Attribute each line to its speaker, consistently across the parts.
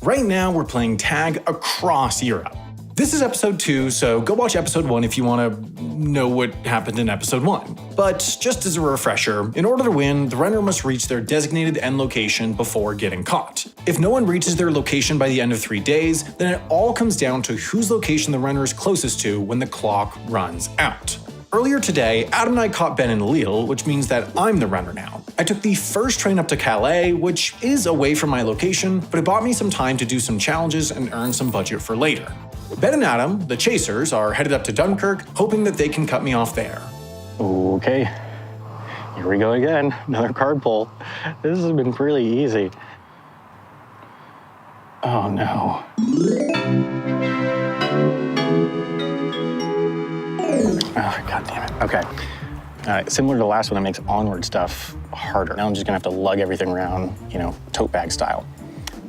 Speaker 1: Right now, we're playing tag across Europe. This is episode 2, so go watch episode 1 if you want to know what happened in episode 1. But just as a refresher, in order to win, the runner must reach their designated end location before getting caught. If no one reaches their location by the end of 3 days, then it all comes down to whose location the runner is closest to when the clock runs out. Earlier today, Adam and I caught Ben and Lili, which means that I'm the runner now. I took the first train up to Calais, which is away from my location, but it bought me some time to do some challenges and earn some budget for later. Ben and Adam, the chasers, are headed up to Dunkirk, hoping that they can cut me off there.
Speaker 2: Okay, here we go again. Another card pull. This has been really easy. Oh no. Oh, God damn it. Okay. Similar to the last one, it makes onward stuff harder. Now I'm just gonna have to lug everything around, tote bag style.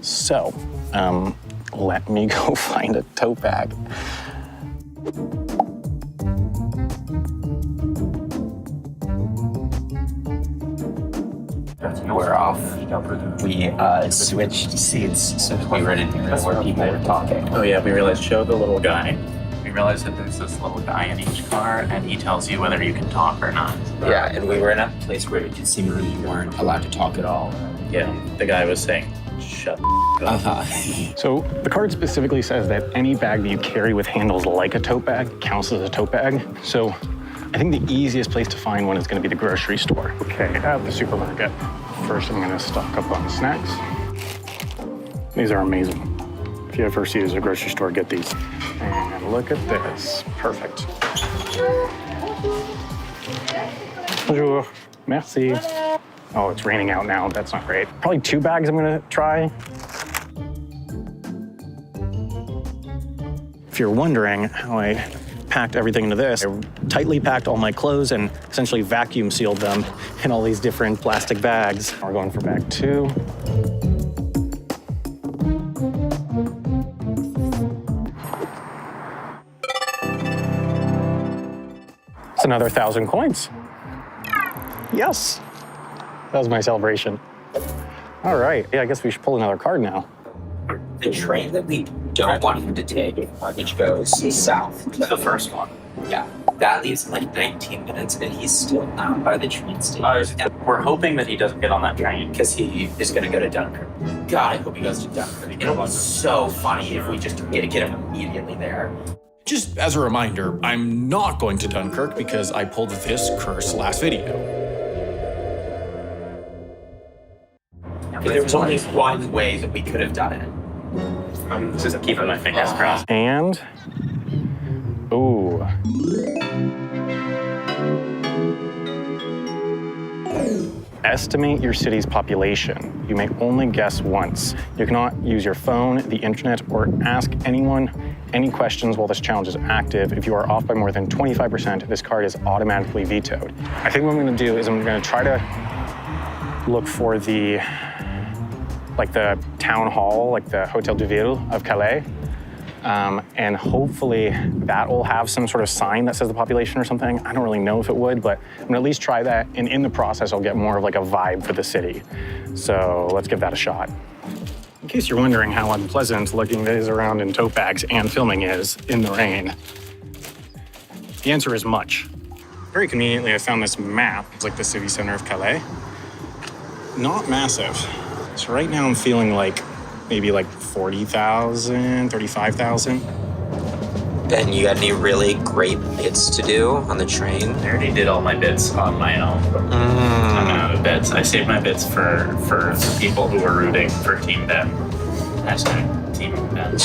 Speaker 2: So, let me go find a tote bag.
Speaker 3: We're off. We switched seats so we were in where people were talking.
Speaker 4: Oh yeah, we realized show the little guy. We realized that there's this little guy in each car and he tells you whether you can talk or not.
Speaker 3: Yeah, and we were in a place where it seemingly you weren't allowed to talk at all.
Speaker 4: Yeah, the guy was saying, shut the up.
Speaker 2: So the card specifically says that any bag that you carry with handles like a tote bag counts as a tote bag. So I think the easiest place to find one is going to be the grocery store. Okay, at the supermarket. First, I'm going to stock up on snacks. These are amazing. If you ever see these at a grocery store, get these. And look at this. Perfect. Bonjour. Merci. Oh, it's raining out now. That's not great. Probably 2 bags I'm going to try. If you're wondering how I packed everything into this, I tightly packed all my clothes and essentially vacuum sealed them in all these different plastic bags. We're going for bag 2. It's another 1,000 coins. Yes. That was my celebration. All right, yeah, I guess we should pull another card now.
Speaker 3: The train that we don't want him to take, which goes south,
Speaker 4: The first one.
Speaker 3: yeah, that leaves like 19 minutes and he's still not by the train station.
Speaker 4: We're hoping that he doesn't get on that train.
Speaker 3: Because he is going to go to Dunkirk. God, I hope he goes to Dunkirk. It'll be so funny if we just get him immediately there.
Speaker 1: Just as a reminder, I'm not going to Dunkirk because I pulled this curse last video.
Speaker 3: Because there was only one way that we could have done it.
Speaker 4: I'm just keeping my fingers crossed.
Speaker 2: And, ooh. Estimate your city's population. You may only guess once. You cannot use your phone, the internet, or ask anyone any questions while this challenge is active. If you are off by more than 25%, this card is automatically vetoed. I think what I'm gonna do is I'm gonna try to look for the town hall, like the Hotel de Ville of Calais. And hopefully that will have some sort of sign that says the population or something. I don't really know if it would, but I'm gonna at least try that. And in the process, I'll get more of like a vibe for the city. So let's give that a shot. In case you're wondering how unpleasant looking these around in tote bags and filming is in the rain, the answer is much. Very conveniently, I found this map. It's like the city center of Calais. Not massive. So right now I'm feeling like maybe like 40,000, 35,000.
Speaker 3: Ben, you got any really great bits to do on the train?
Speaker 4: I already did all my bits on my own. I'm out of bits. I saved my bits for the people who were rooting for Team Ben. Hashtag Team Ben.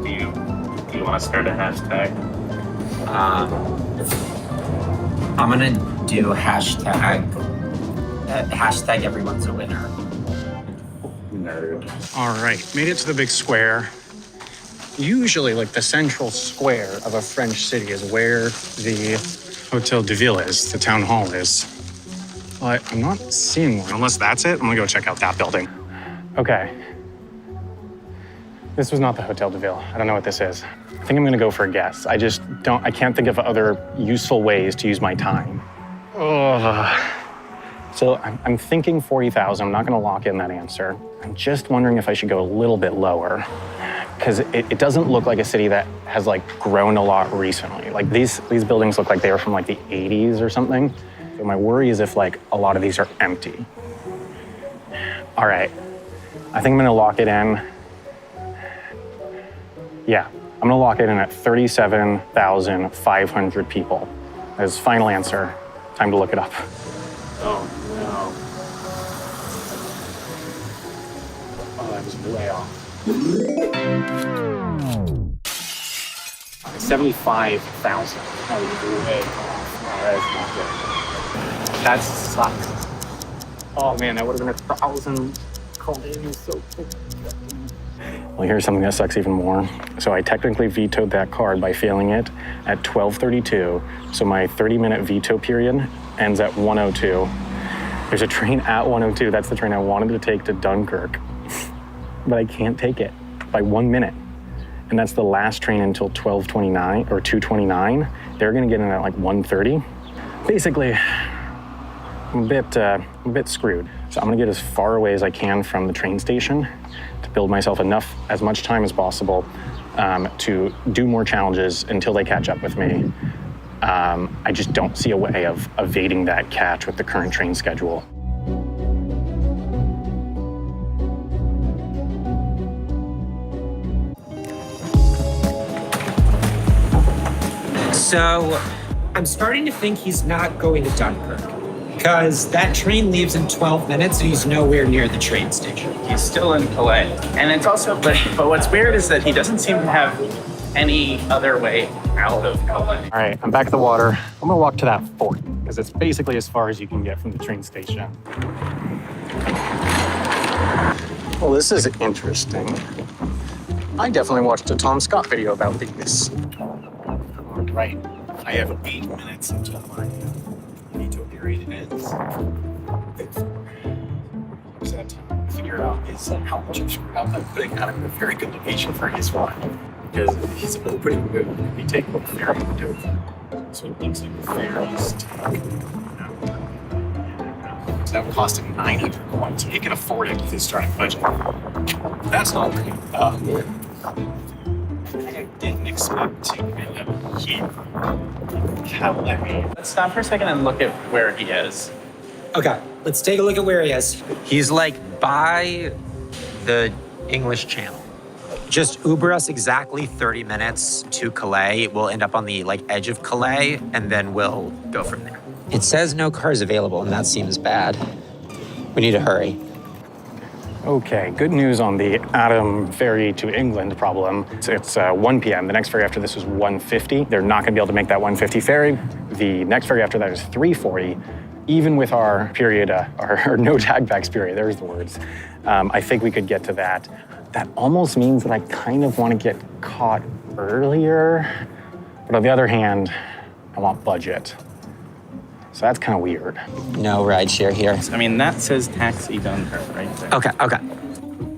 Speaker 4: do you want to start a hashtag?
Speaker 3: I'm gonna do hashtag everyone's a winner.
Speaker 4: Nerd.
Speaker 2: All right, made it to the big square. Usually, like the central square of a French city is where the Hotel de Ville is, the town hall is. But I'm not seeing one. Unless that's it, I'm gonna go check out that building. Okay. This was not the Hotel de Ville. I don't know what this is. I think I'm gonna go for a guess. I can't think of other useful ways to use my time. Oh, So I'm thinking 40,000. I'm not going to lock in that answer. I'm just wondering if I should go a little bit lower, because it doesn't look like a city that has like grown a lot recently. Like these buildings look like they were from like the 80s or something. So my worry is if like a lot of these are empty. All right, I think I'm going to lock it in. Yeah, I'm going to lock it in at 37,500 people. As final answer. Time to look it up.
Speaker 4: Oh, no.
Speaker 2: Oh, that was way off. 75,000. That was way off. Oh, that's not good. That sucks. Oh man, that would have been 1,000 coins. So cool. Well, here's something that sucks even more. So I technically vetoed that card by failing it at 12:32. So my 30-minute veto period ends at 1:02. There's a train at 1:02. That's the train I wanted to take to Dunkirk. But I can't take it by 1 minute. And that's the last train until 12:29 or 2:29. They're gonna get in at like 1:30. Basically, I'm a bit screwed. So I'm gonna get as far away as I can from the train station to build myself as much time as possible to do more challenges until they catch up with me. I just don't see a way of evading that catch with the current train schedule.
Speaker 5: So, I'm starting to think he's not going to Dunkirk. Because that train leaves in 12 minutes and he's nowhere near the train station.
Speaker 4: He's still in Calais. And it's also, but what's weird is that he doesn't seem to have any other way out of Calais.
Speaker 2: All right, I'm back at the water. I'm gonna walk to that fort because it's basically as far as you can get from the train station. Well, this is interesting. I definitely watched a Tom Scott video about these. Right, I have 8 minutes until my veto period ends. What's that time? Figure out is how much I'm screwed up by putting out a very good location for his one. Because he's opening good. We take the ferry to Dover. So it looks like the ferry's so that would cost him 900 coins. He can afford it with his starting budget. That's not great. I didn't expect to end up here. Calais.
Speaker 4: Let's stop for a second and look at where he is.
Speaker 5: Okay, let's take a look at where he is.
Speaker 6: He's like by the English Channel. Just Uber us exactly 30 minutes to Calais. We'll end up on the edge of Calais, and then we'll go from there. It says no cars available, and that seems bad. We need to hurry.
Speaker 2: Okay, good news on the Adam ferry to England problem. It's 1 p.m. The next ferry after this is 1:50. They're not gonna be able to make that 1:50 ferry. The next ferry after that is 3:40. Even with our period, our no tag backs period, there's the words. I think we could get to that. That almost means that I kind of want to get caught earlier. But on the other hand, I want budget. So that's kind of weird.
Speaker 6: No rideshare here.
Speaker 4: I mean, that says taxi Dunkirk right there.
Speaker 6: Okay.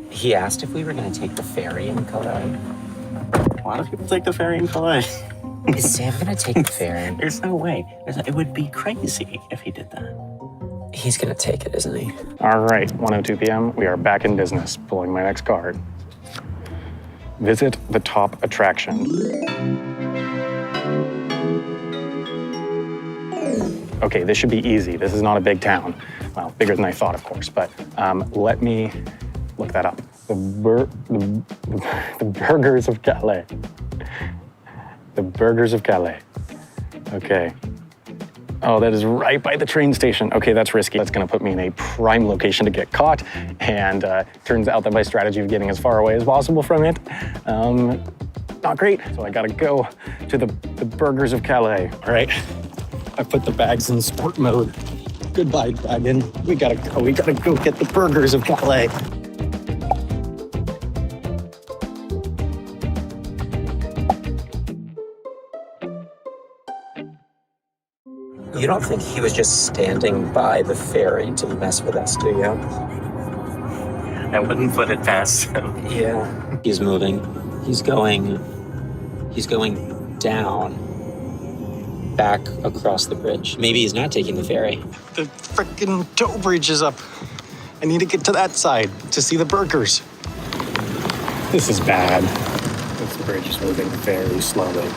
Speaker 6: He asked if we were going to take the ferry in Calais.
Speaker 4: A lot of people take the ferry in Calais.
Speaker 6: Is Sam going to take the ferry?
Speaker 4: There's no way. It would be crazy if he did that.
Speaker 6: He's going to take it, isn't he?
Speaker 2: All right, 1:02 p.m. We are back in business, pulling my next card. Visit the top attraction. Okay, this should be easy. This is not a big town. Well, bigger than I thought, of course, but let me look that up. The Burgers of Calais. The Burgers of Calais. Okay. Oh, that is right by the train station. Okay, that's risky. That's gonna put me in a prime location to get caught, and turns out that my strategy of getting as far away as possible from it, not great. So I gotta go to the Burgers of Calais. All right, I put the bags in sport mode. Goodbye, dragon. We gotta go get the Burgers of Calais.
Speaker 6: You don't think he was just standing by the ferry to mess with us, do you?
Speaker 4: I wouldn't put it past him.
Speaker 6: Yeah. He's moving. He's going down. back across the bridge. Maybe he's not taking the ferry.
Speaker 1: The frickin' tow bridge is up. I need to get to that side to see the burgers. This is bad. This bridge is moving very slowly.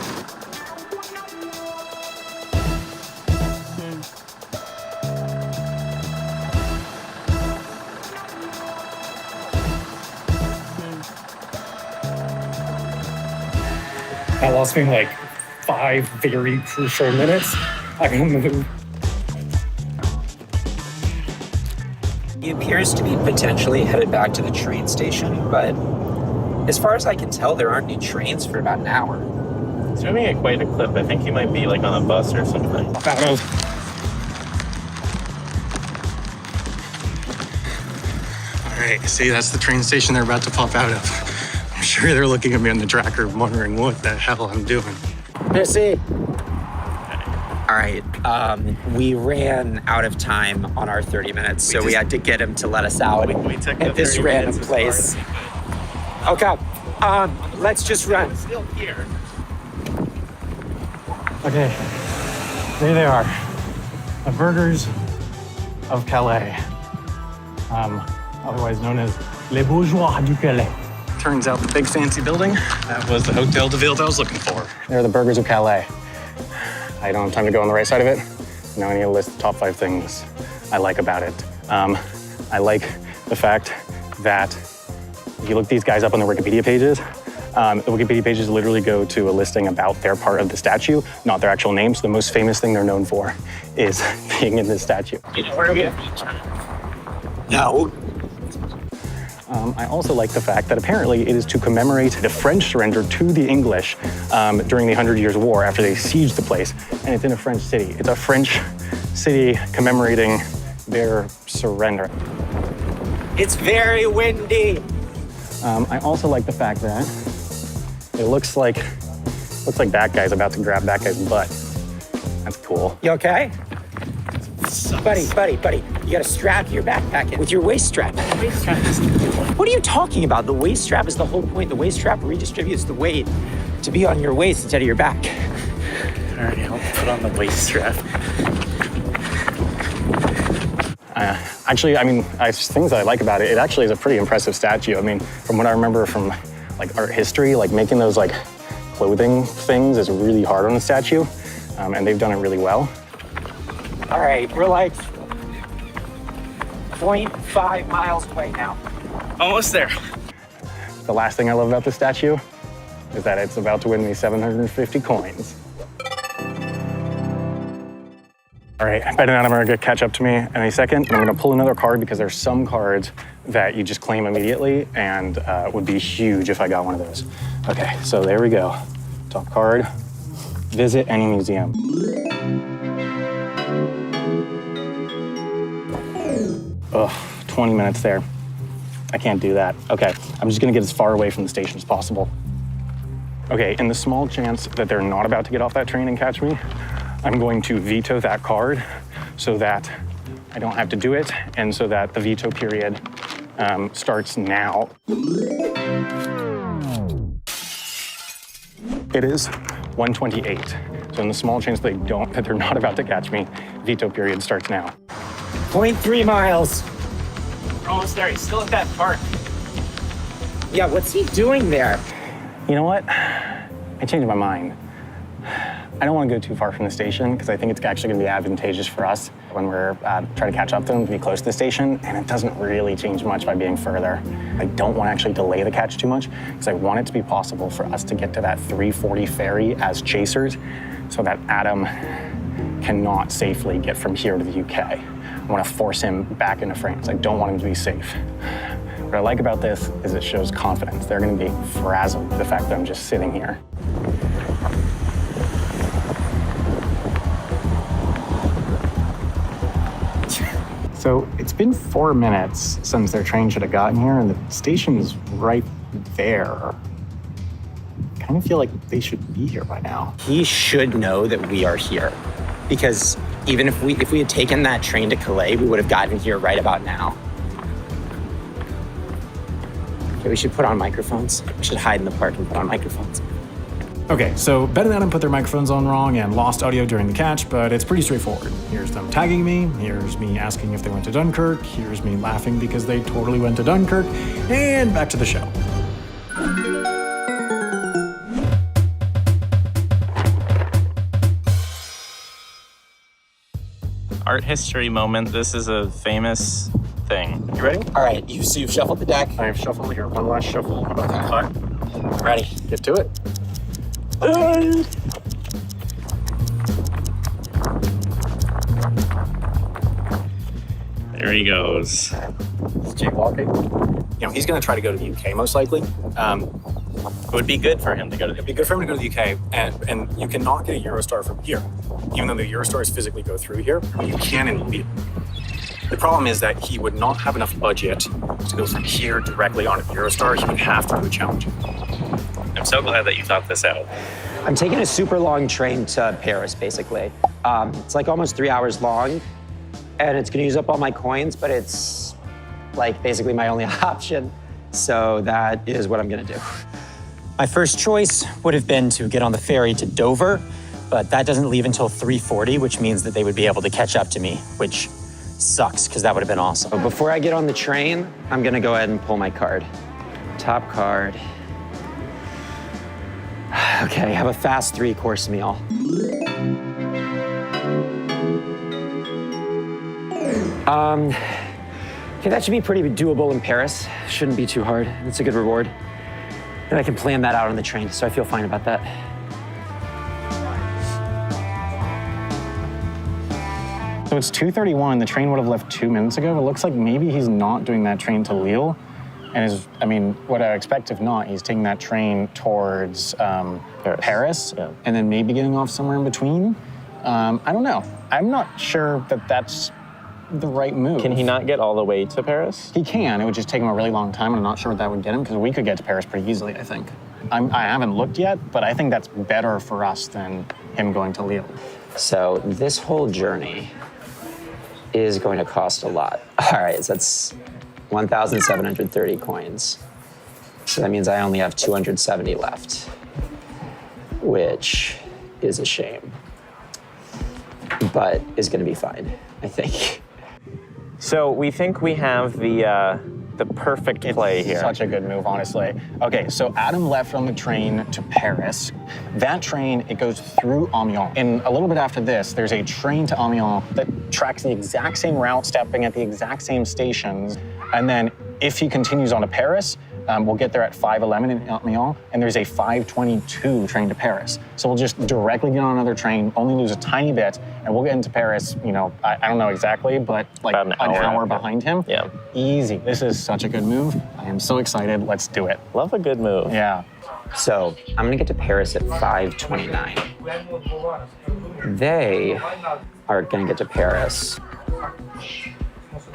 Speaker 7: That lost me like 5 very crucial minutes. I can move.
Speaker 6: He appears to be potentially headed back to the train station, but as far as I can tell, there aren't any trains for about an hour.
Speaker 4: He's moving at quite a clip. I think he might be like on a bus or something.
Speaker 1: All right, see, that's the train station they're about to pop out of. I'm sure they're looking at me on the tracker wondering what the hell I'm doing.
Speaker 6: Missy. All right, we ran out of time on our 30 minutes, so we had to get him to let us out
Speaker 4: We took
Speaker 6: at
Speaker 4: the
Speaker 6: this
Speaker 4: 30
Speaker 6: random
Speaker 4: minutes as far
Speaker 6: place.
Speaker 4: as we could.
Speaker 6: Okay, let's just run.
Speaker 4: Still here.
Speaker 1: Okay, there they are. The burgers of Calais. Otherwise known as Les Bourgeois du Calais. Turns out the big fancy building, that was the Hotel de Ville I was looking for.
Speaker 2: They're the burgers of Calais. I don't have time to go on the right side of it. Now I need to list the top 5 things I like about it. I like the fact that if you look these guys up on the Wikipedia pages, the Wikipedia pages literally go to a listing about their part of the statue, not their actual names. The most famous thing they're known for is being in this statue.
Speaker 4: You know where we are?
Speaker 6: No.
Speaker 2: I also like the fact that apparently it is to commemorate the French surrender to the English during the 100 Years' War after they sieged the place, and it's in a French city. It's a French city commemorating their surrender.
Speaker 6: It's very windy.
Speaker 2: I also like the fact that it looks like that guy's about to grab that guy's butt. That's cool.
Speaker 6: You okay? Buddy, you gotta strap your backpack in with your waist strap. What are you talking about? The waist strap is the whole point. The waist strap redistributes the weight to be on your waist instead of your back.
Speaker 4: All right, I'll put on the waist strap.
Speaker 2: Actually, I mean, things that I like about it, it actually is a pretty impressive statue. I mean, from what I remember from like art history, like making those like clothing things is really hard on a statue, and they've done it really well.
Speaker 6: All right, we're like 0.5 miles away now.
Speaker 4: Almost there.
Speaker 2: The last thing I love about this statue is that it's about to win me 750 coins. All right, betting on them are gonna catch up to me any second. And I'm gonna pull another card because there's some cards that you just claim immediately and would be huge if I got one of those. Okay, so there we go. Top card, visit any museum. Ugh, 20 minutes there. I can't do that. Okay, I'm just gonna get as far away from the station as possible. Okay, in the small chance that they're not about to get off that train and catch me, I'm going to veto that card so that I don't have to do it and so that the veto period starts now. It is 1:28. So in the small chance that they're not about to catch me, veto period starts now.
Speaker 6: 0.3 miles.
Speaker 4: We're almost there. He's still at that park.
Speaker 6: Yeah, what's he doing there?
Speaker 2: You know what? I changed my mind. I don't want to go too far from the station because I think it's actually going to be advantageous for us when we're trying to catch up to them to be close to the station, and it doesn't really change much by being further. I don't want to actually delay the catch too much because I want it to be possible for us to get to that 3:40 ferry as chasers so that Adam cannot safely get from here to the UK. I want to force him back into France. I don't want him to be safe. What I like about this is it shows confidence. They're going to be frazzled by the fact that I'm just sitting here. So it's been 4 minutes since their train should have gotten here, and the station's right there. I kind of feel like they should be here by now.
Speaker 6: He should know that we are here, because even if we had taken that train to Calais, we would have gotten here right about now. Okay, we should put on microphones. We should hide in the park and put on microphones.
Speaker 1: Okay, so Ben and Adam put their microphones on wrong and lost audio during the catch, but it's pretty straightforward. Here's them tagging me, here's me asking if they went to Dunkirk, here's me laughing because they totally went to Dunkirk, and back to the show.
Speaker 4: Art history moment. This is a famous thing.
Speaker 2: You ready?
Speaker 3: All right, you've shuffled the deck.
Speaker 2: I have shuffled here. One last shuffle. I'm about to cut.
Speaker 3: Ready.
Speaker 2: Get to it.
Speaker 4: There he goes.
Speaker 2: It's jaywalking. You know, he's going to try to go to the UK most likely.
Speaker 4: It would be good for him to go to the
Speaker 2: It'd be good for him to go to the UK, and you cannot get a Eurostar from here. Even though the Eurostars physically go through here, you can in Lili. The problem is that he would not have enough budget to go from here directly onto the Eurostar. He would have to do a challenge.
Speaker 4: I'm so glad that you thought this out.
Speaker 6: I'm taking a super long train to Paris, basically. It's like almost 3 hours long, and it's gonna use up all my coins, but it's like basically my only option. So that is what I'm gonna do. My first choice would have been to get on the ferry to Dover, but that doesn't leave until 3:40, which means that they would be able to catch up to me, which sucks, because that would have been awesome. But before I get on the train, I'm gonna go ahead and pull my card. Top card. Okay, I have a fast 3-course meal. Okay, that should be pretty doable in Paris. Shouldn't be too hard. It's a good reward. And I can plan that out on the train, so I feel fine about that.
Speaker 2: So it's 2:31. The train would have left 2 minutes ago. It looks like maybe he's not doing that train to Lille. And what I expect, if not, he's taking that train towards Paris and then maybe getting off somewhere in between. I don't know. I'm not sure that that's the right move.
Speaker 8: Can he not get all the way to Paris?
Speaker 2: He can. It would just take him a really long time, and I'm not sure what that would get him, because we could get to Paris pretty easily, I think. I haven't looked yet, but I think that's better for us than him going to Lille.
Speaker 6: So this whole journey is going to cost a lot. All right, so that's 1,730 coins. So that means I only have 270 left, which is a shame, but is gonna be fine, I think.
Speaker 8: So we think we have the perfect play here.
Speaker 2: Such a good move, honestly. Okay, so Adam left on the train to Paris. That train, it goes through Amiens. And a little bit after this, there's a train to Amiens that tracks the exact same route, stopping at the exact same stations. And then if he continues on to Paris, we'll get there at 5:11 in Amiens, and there's a 5:22 train to Paris. So we'll just directly get on another train, only lose a tiny bit, and we'll get into Paris, you know, I don't know exactly, but like
Speaker 8: About
Speaker 2: an hour
Speaker 8: after.
Speaker 2: behind him.
Speaker 8: Yeah.
Speaker 2: Easy. This is such a good move. I am so excited. Let's do it.
Speaker 8: Love a good move.
Speaker 2: Yeah.
Speaker 6: So I'm gonna get to Paris at 5:29. They are gonna get to Paris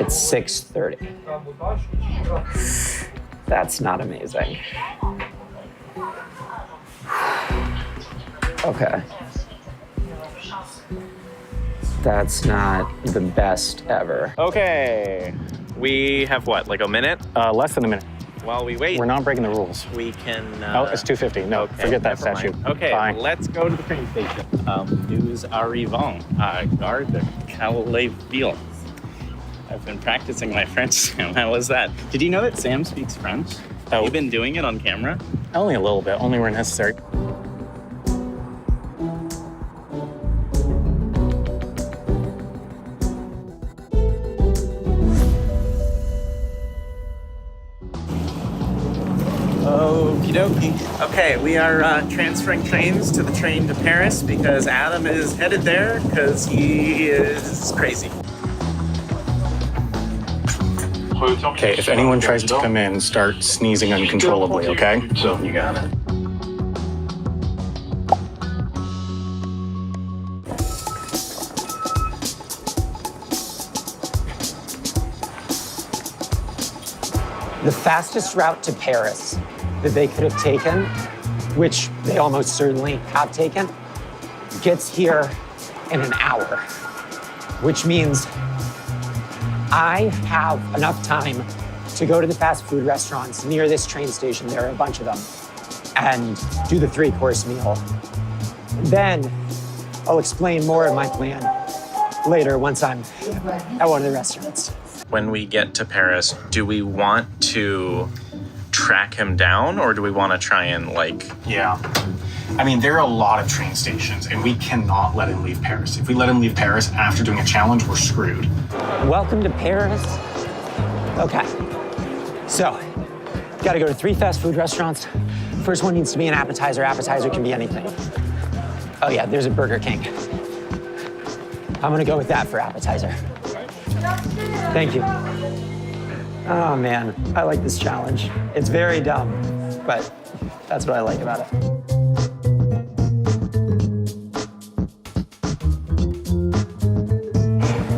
Speaker 6: at 6:30. That's not amazing. Okay. That's not the best ever.
Speaker 8: Okay. We have what, like a minute?
Speaker 2: Less than a minute.
Speaker 8: While we wait,
Speaker 2: We're not breaking the rules.
Speaker 8: we can...
Speaker 2: Oh, it's 2:50. No,
Speaker 8: okay,
Speaker 2: forget that
Speaker 8: never
Speaker 2: statue.
Speaker 8: mind. Okay,
Speaker 2: Bye.
Speaker 8: let's go to the train station.
Speaker 4: Nous arrivons à Gare de Calais-Ville. I've been practicing my French, Sam. How was that? Did you know that Sam speaks French?
Speaker 2: Oh.
Speaker 4: You've been doing it on camera?
Speaker 2: Only a little bit, only where necessary.
Speaker 4: Okie dokie. Okay, we are transferring trains to the train to Paris because Adam is headed there because he is crazy.
Speaker 2: Okay, if anyone tries to come in, start sneezing uncontrollably, okay?
Speaker 4: You got it.
Speaker 6: The fastest route to Paris that they could have taken, which they almost certainly have taken, gets here in an hour, which means I have enough time to go to the fast food restaurants near this train station. There are a bunch of them. and do the 3-course meal. Then I'll explain more of my plan later once I'm at one of the restaurants.
Speaker 4: When we get to Paris, do we want to track him down or do we want to try and
Speaker 2: Yeah. I mean, there are a lot of train stations, and we cannot let him leave Paris. If we let him leave Paris after doing a challenge, we're screwed.
Speaker 6: Welcome to Paris. Okay, so gotta go to 3 fast food restaurants. First one needs to be an appetizer. Appetizer can be anything. Oh yeah, there's a Burger King. I'm gonna go with that for appetizer. Thank you. Oh man, I like this challenge. It's very dumb, but that's what I like about it.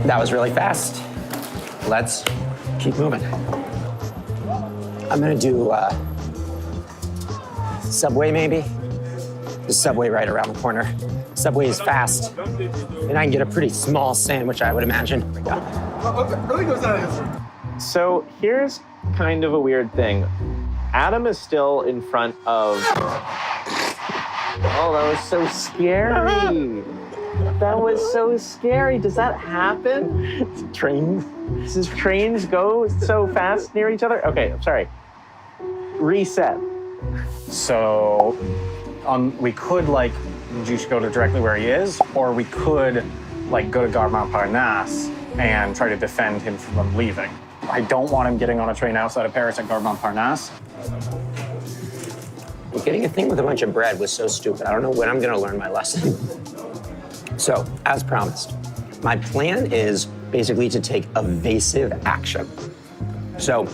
Speaker 6: That was really fast. Let's keep moving. I'm gonna do Subway maybe. The Subway right around the corner. Subway is fast, and I can get a pretty small sandwich, I would imagine.
Speaker 8: So here's kind of a weird thing. Adam is still in front of... Oh, that was so scary. That was so scary. Does that happen?
Speaker 2: Train?
Speaker 8: Does trains go so fast near each other? Okay, I'm sorry. Reset.
Speaker 2: So, we could just go to directly where he is, or we could go to Gare Montparnasse and try to defend him from leaving. I don't want him getting on a train outside of Paris at Gare Montparnasse.
Speaker 6: Getting a thing with a bunch of bread was so stupid. I don't know when I'm gonna learn my lesson. So, as promised, my plan is basically to take evasive action. So,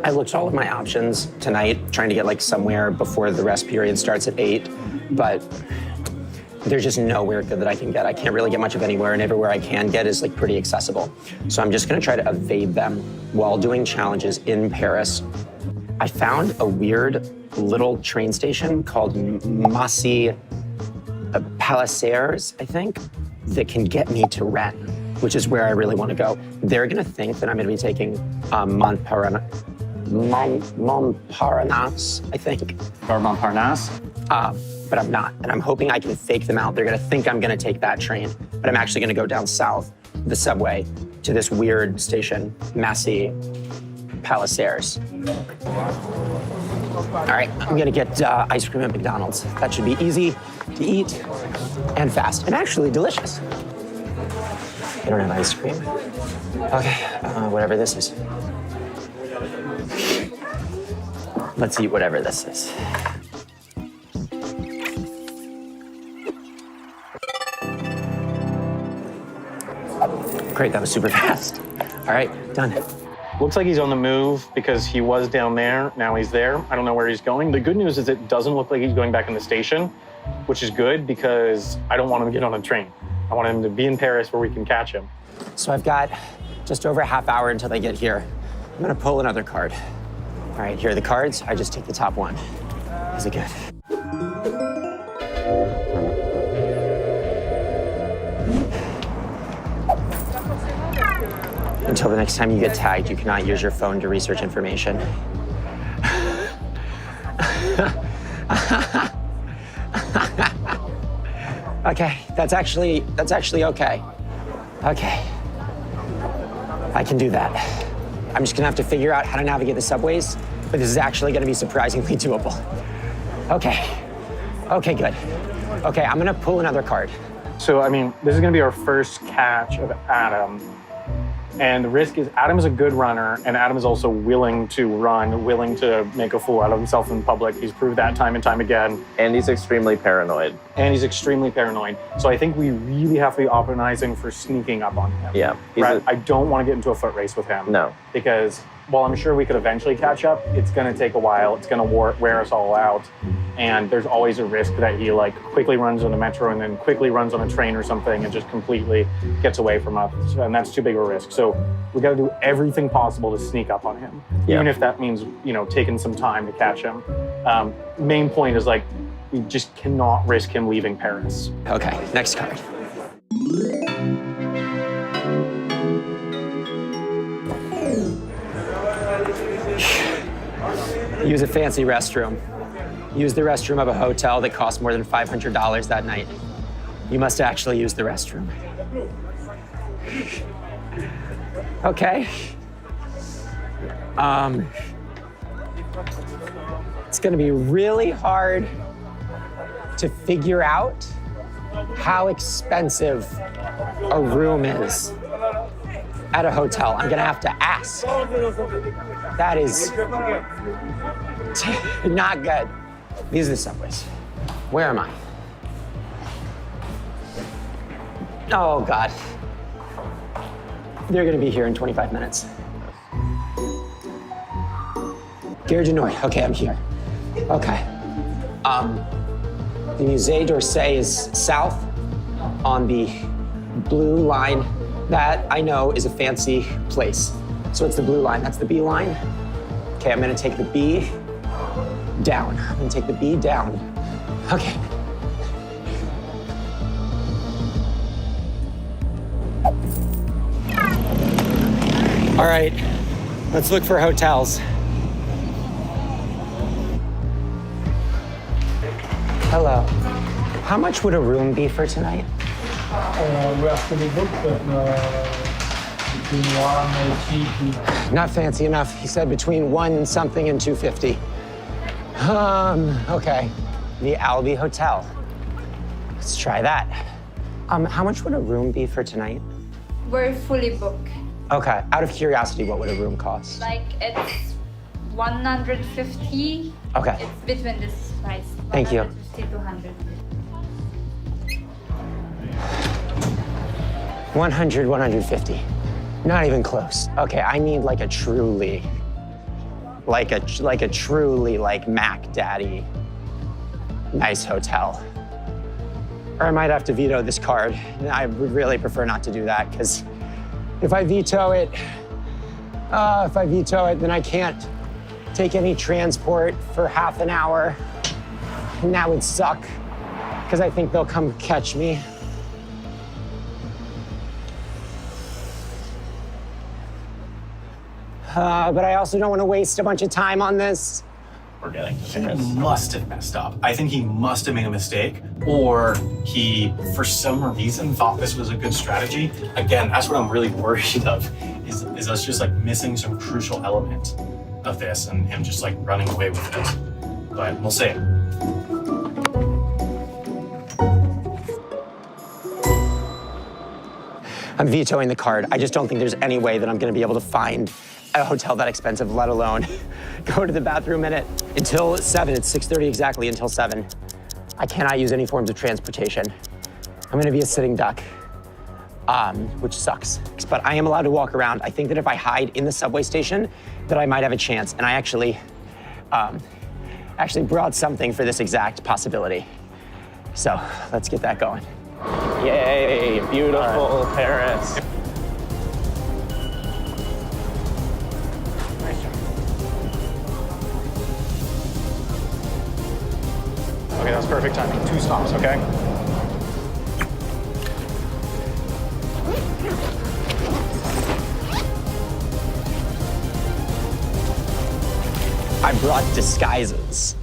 Speaker 6: I looked at all of my options tonight, trying to get somewhere before the rest period starts at 8, but there's just nowhere good that I can get. I can't really get much of anywhere, and everywhere I can get is pretty accessible. So I'm just gonna try to evade them while doing challenges in Paris. I found a weird little train station called Massy Palaciers, I think, that can get me to Rennes, which is where I really want to go. They're gonna think that I'm gonna be taking Montparnasse, I think.
Speaker 2: Gare Montparnasse?
Speaker 6: But I'm not, and I'm hoping I can fake them out. They're gonna think I'm gonna take that train, but I'm actually gonna go down south, the subway, to this weird station, Massy Palaciers. All right, I'm gonna get ice cream at McDonald's. That should be easy to eat and fast, and actually delicious. They don't have ice cream. Okay, whatever this is. Let's eat whatever this is. Great, that was super fast. All right, done.
Speaker 2: Looks like he's on the move because he was down there, now he's there. I don't know where he's going. The good news is it doesn't look like he's going back in the station, which is good because I don't want him to get on a train. I want him to be in Paris where we can catch him.
Speaker 6: So I've got just over a half hour until they get here. I'm gonna pull another card. All right, here are the cards. I just take the top one. Is it good? Until the next time you get tagged, you cannot use your phone to research information. Okay, that's actually okay. Okay, I can do that. I'm just gonna have to figure out how to navigate the subways, but this is actually gonna be surprisingly doable. Okay, good. Okay, I'm gonna pull another card.
Speaker 2: So, I mean, this is gonna be our first catch of Adam. And the risk is Adam is a good runner, and Adam is also willing to run, willing to make a fool out of himself in public. He's proved that time and time again.
Speaker 8: And he's extremely paranoid.
Speaker 2: So I think we really have to be optimizing for sneaking up on him.
Speaker 8: Yeah.
Speaker 2: I don't want to get into a foot race with him.
Speaker 8: No.
Speaker 2: Because while I'm sure we could eventually catch up, it's going to take a while. It's going to wear us all out. And there's always a risk that he quickly runs on the metro and then quickly runs on a train or something and just completely gets away from us. And that's too big of a risk. So we got to do everything possible to sneak up on him, even if that means, taking some time to catch him. Main point is we just cannot risk him leaving Paris.
Speaker 6: Okay, next card. Use a fancy restroom. use the restroom of a hotel that costs more than $500 that night, you must actually use the restroom. Okay. It's gonna be really hard to figure out how expensive a room is at a hotel. I'm gonna have to ask. That is not good. These are the subways. Where am I? Oh God. They're gonna be here in 25 minutes. Gare du Nord. Okay, I'm here. Okay. The Musée d'Orsay is south on the blue line. That I know is a fancy place. So it's the blue line, that's the B line. Okay, I'm gonna take the B down. I'm gonna take the B down. Okay. All right, let's look for hotels. Hello. How much would a room be for tonight?
Speaker 9: We are fully booked, but between 180.
Speaker 6: Not fancy enough. He said between 1 something and 250. Okay. The Albee Hotel. Let's try that. How much would a room be for tonight?
Speaker 10: We're fully booked.
Speaker 6: Okay. Out of curiosity, what would a room cost?
Speaker 10: Like it's 150.
Speaker 6: Okay.
Speaker 10: It's between this price.
Speaker 6: Thank you.
Speaker 10: 150 to 100.
Speaker 6: 100, 150. Not even close. Okay, I need like a truly, like a truly like Mac Daddy nice hotel. Or I might have to veto this card. I would really prefer not to do that because if I veto it, then I can't take any transport for half an hour. And that would suck because I think they'll come catch me. But I also don't want to waste a bunch of time on this.
Speaker 4: We're getting to
Speaker 1: He
Speaker 4: this.
Speaker 1: must have messed up. I think he must have made a mistake, or he, for some reason, thought this was a good strategy. Again, that's what I'm really worried of, is us just like missing some crucial element of this and him just like running away with it. But we'll see.
Speaker 6: I'm vetoing the card. I just don't think there's any way that I'm gonna be able to find a hotel that expensive, let alone go to the bathroom in it. Until 7, it's 6:30 exactly until 7. I cannot use any forms of transportation. I'm gonna be a sitting duck, which sucks. But I am allowed to walk around. I think that if I hide in the subway station, that I might have a chance. And I actually brought something for this exact possibility. So let's get that going.
Speaker 8: Yay, beautiful Paris.
Speaker 2: Okay, that's perfect timing. 2 stops, okay?
Speaker 6: I brought disguises.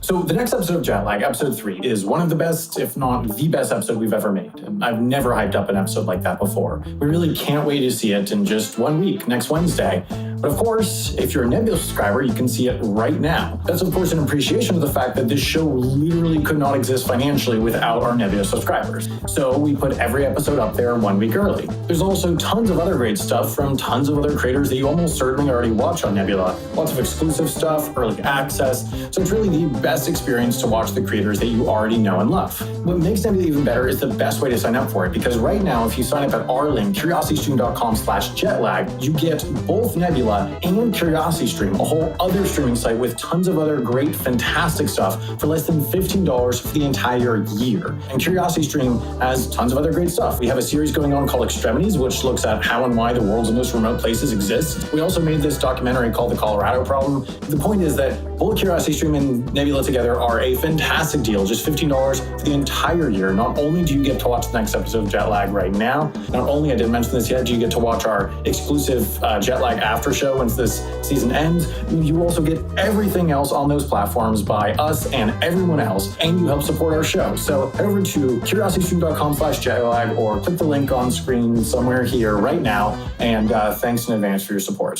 Speaker 1: So the next episode of Jetlag, episode 3, is one of the best, if not the best episode we've ever made. And I've never hyped up an episode like that before. We really can't wait to see it in just 1 week, next Wednesday. But of course, if you're a Nebula subscriber, you can see it right now. That's of course an appreciation of the fact that this show literally could not exist financially without our Nebula subscribers. So we put every episode up there 1 week early. There's also tons of other great stuff from tons of other creators that you almost certainly already watch on Nebula. Lots of exclusive stuff, early access. So it's really the best experience to watch the creators that you already know and love. What makes Nebula even better is the best way to sign up for it, because right now, if you sign up at our link, curiositystream.com/jetlag, you get both Nebula and CuriosityStream, a whole other streaming site with tons of other great, fantastic stuff for less than $15 for the entire year. And CuriosityStream has tons of other great stuff. We have a series going on called Extremities, which looks at how and why the world's most remote places exist. We also made this documentary called The Colorado Problem. The point is that both CuriosityStream and Nebula together are a fantastic deal, just $15 for the entire year. Not only do you get to watch the next episode of Jetlag right now, not only, I didn't mention this yet, do you get to watch our exclusive Jetlag after show show once this season ends. You also get everything else on those platforms by us and everyone else, and you help support our show. So head over to curiositystream.com/jetlag or click the link on screen somewhere here right now, and thanks in advance for your support.